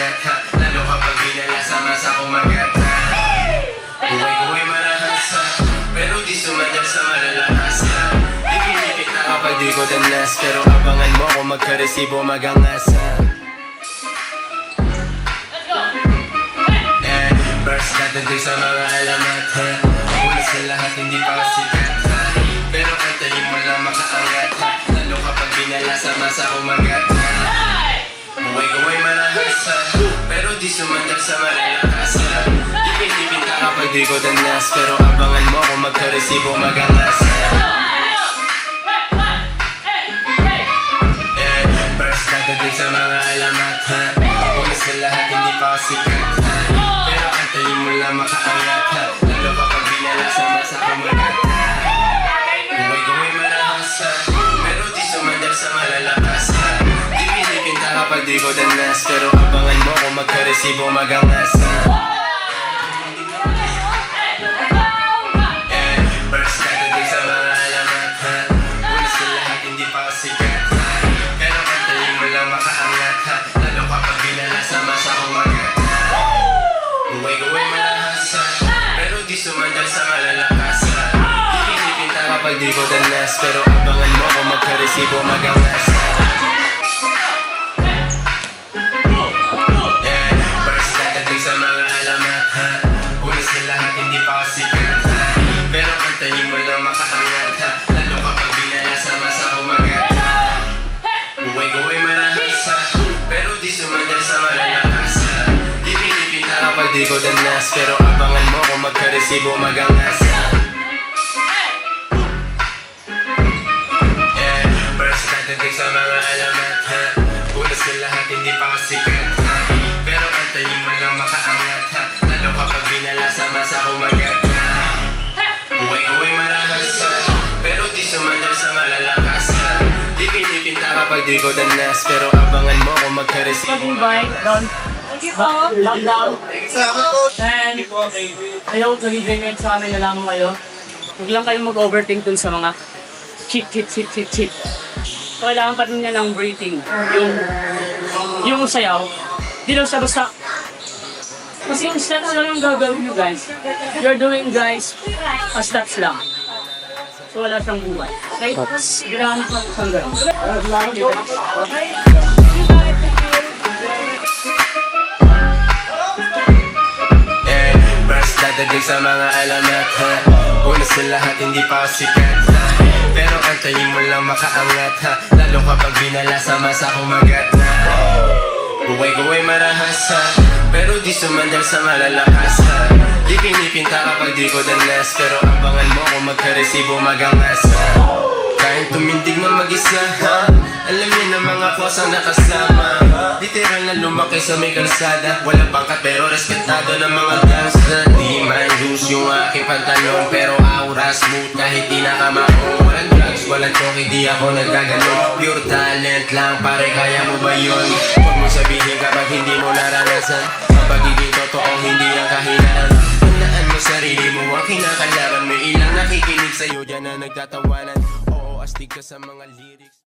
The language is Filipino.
umangat ha. Lalo kapag binala sa masa kumagat ha. Buhay-buhay marahas ha, pero di sumadal sa malalakas ha. Di pinipit na kapag di ko danas, pero abangan mo kung magkaresibo magangas ha. Burst dadating sa mga alamat ha. Una sa lahat hindi pa sikat ha, pero antayin mo lang makaangat ha. Lalo kapag binala sa masa kumagat ha. Buhay-buhay marahas ha, pero di sumandak sa malalakas ha. Dipin-dipin ka kapag di ko danas, pero abangan mo kung magkaresibo magangas ha. Burst dadating sa mga alamat ha. Una sa lahat hindi pa sikat ha, pero antayin mo lang makaangat ha. Lalo kapag binala sa masa kumagat ha. Buhay-buhay marahas ha, pero di sumandak sa malalakas ha. Dipin-dipin ka kapag di ko danas, pero abangan mo kung magkaresibo magangas ha. Burst dadating sa mga alamat ha. Una sa lahat hindi pa sikat ha, pero antayin mo lang makaangat ha. Lalo kapag binala sa masa kumagat ha. Buhay-buhay marahas ha, pero di sumandal sa malalakas ha. Dipin-dipin ka kapag di ko danas, pero abangan mo kung magkaresibo magangas ha. Burst dadating sa mga alamat ha. Una sa lahat hindi pa sikat ha, pero antayin mo lang makaangat ha. Lalo kapag binala sa masa kumagat ha. Buhay-buhay marahas ha, pero di sumandal sa malalakas ha. Dipin-dipin ka kapag di ko danas, pero abangan mo kung magkaresibo magangas ha. Burst dadating sa mga alamat ha. Una sa lahat hindi pa sikat ha, pero antayin mo lang makaangat ha. Lalo kapag binala sa masa kumagat ha. Buhay-buhay marahas ha, pero di sumandal sa malalakas ha. Dipin-dipin ka kapag di ko danas, pero abangan mo kung magkaresibo magangas. Lockdown. And I hope nag-enjoy sa amin na lang kayo. Huwag lang kayong mag-overthink dun sa mga cheat. So, kailangan pa rin niya ng breathing. Yung sayaw. Di lang siya basta. Kasi yung steps lang yung gagawin nyo guys. You're doing guys a steps lang. So wala siyang buhay. Okay? Gano'n pa hanggang. Burst dadating sa mga alamat ha. Una sa lahat hindi pa sikat ha, pero antayin mo lang makaangat ha. Lalo kapag binala sa masa kumagat ha. Buhay-buhay marahas ha, pero di sumandal sa malalakas ha. Dipin-dipin ka kapag di ko danas, pero abangan mo kung magkaresibo magangas ha. Kahit tumindig na mag-isa ha, alam niya na mga kosang nakasama. Literal na lumaki sa may kalsada, walang pangkat pero respetado ng mga gangsta. Di man juice yung aking pantalon, pero aura smooth kahit di nakamaon. Walang drugs, walang choke, di ako nagkaganon. Pure talent lang, pare kaya mo ba yun? Huwag mo sabihin kapag hindi mo naranasan, ang pagiging totoo hindi ang kahinaan. Tandaan mo sarili mo ang kinakalaban, may ilang nakikinig sa'yo dyan na nagtatawanan. Oo, astig ka sa mga lyrics.